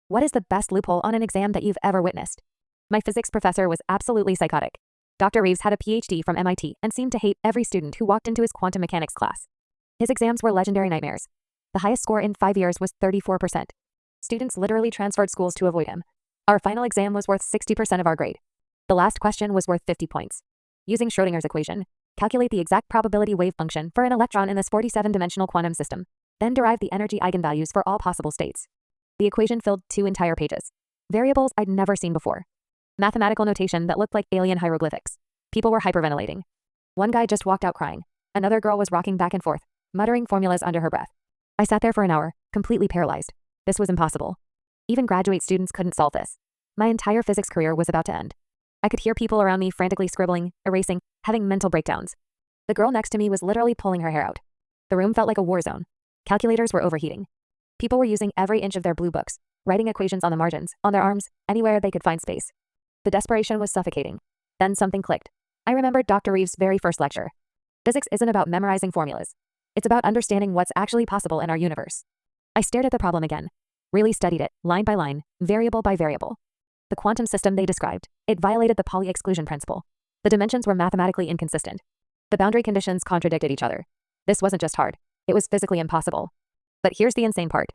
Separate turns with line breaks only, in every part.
What is the best loophole on an exam that you've ever witnessed? My physics professor was absolutely psychotic. Dr. Reeves had a PhD from MIT and seemed to hate every student who walked into his quantum mechanics class. His exams were legendary nightmares. The highest score in 5 years was 34%. Students literally transferred schools to avoid him. Our final exam was worth 60% of our grade. The last question was worth 50 points. Using Schrödinger's equation, calculate the exact probability wave function for an electron in this 47-dimensional quantum system, then derive the energy eigenvalues for all possible states. The equation filled 2 entire pages. Variables I'd never seen before. Mathematical notation that looked like alien hieroglyphics. People were hyperventilating. One guy just walked out crying. Another girl was rocking back and forth, muttering formulas under her breath. I sat there for an hour, completely paralyzed. This was impossible. Even graduate students couldn't solve this. My entire physics career was about to end. I could hear people around me frantically scribbling, erasing, having mental breakdowns. The girl next to me was literally pulling her hair out. The room felt like a war zone. Calculators were overheating. People were using every inch of their blue books, writing equations on the margins, on their arms, anywhere they could find space. The desperation was suffocating. Then something clicked. I remembered Dr. Reeves' very first lecture. Physics isn't about memorizing formulas. It's about understanding what's actually possible in our universe. I stared at the problem again, really studied it, line by line, variable by variable. The quantum system they described, it violated the Pauli exclusion principle. The dimensions were mathematically inconsistent. The boundary conditions contradicted each other. This wasn't just hard. It was physically impossible. But here's the insane part.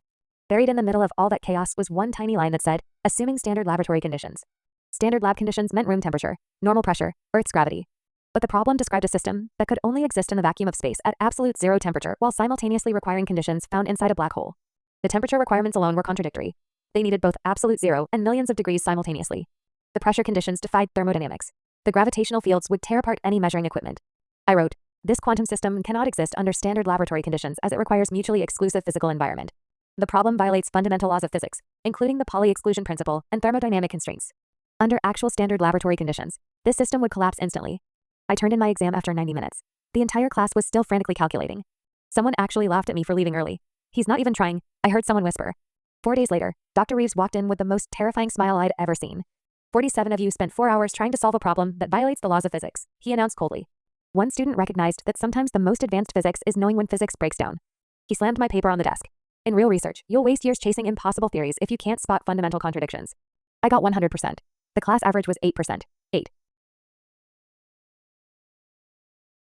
Buried in the middle of all that chaos was one tiny line that said, assuming standard laboratory conditions. Standard lab conditions meant room temperature, normal pressure, Earth's gravity. But the problem described a system that could only exist in the vacuum of space at absolute zero temperature while simultaneously requiring conditions found inside a black hole. The temperature requirements alone were contradictory. They needed both absolute zero and millions of degrees simultaneously. The pressure conditions defied thermodynamics. The gravitational fields would tear apart any measuring equipment. I wrote, this quantum system cannot exist under standard laboratory conditions as it requires mutually exclusive physical environment. The problem violates fundamental laws of physics, including the Pauli exclusion principle and thermodynamic constraints. Under actual standard laboratory conditions, this system would collapse instantly. I turned in my exam after 90 minutes. The entire class was still frantically calculating. Someone actually laughed at me for leaving early. He's not even trying, I heard someone whisper. 4 days later, Dr. Reeves walked in with the most terrifying smile I'd ever seen. 47 of you spent 4 hours trying to solve a problem that violates the laws of physics, he announced coldly. One student recognized that sometimes the most advanced physics is knowing when physics breaks down. He slammed my paper on the desk. In real research, you'll waste years chasing impossible theories if you can't spot fundamental contradictions. I got 100%. The class average was 8%. 8.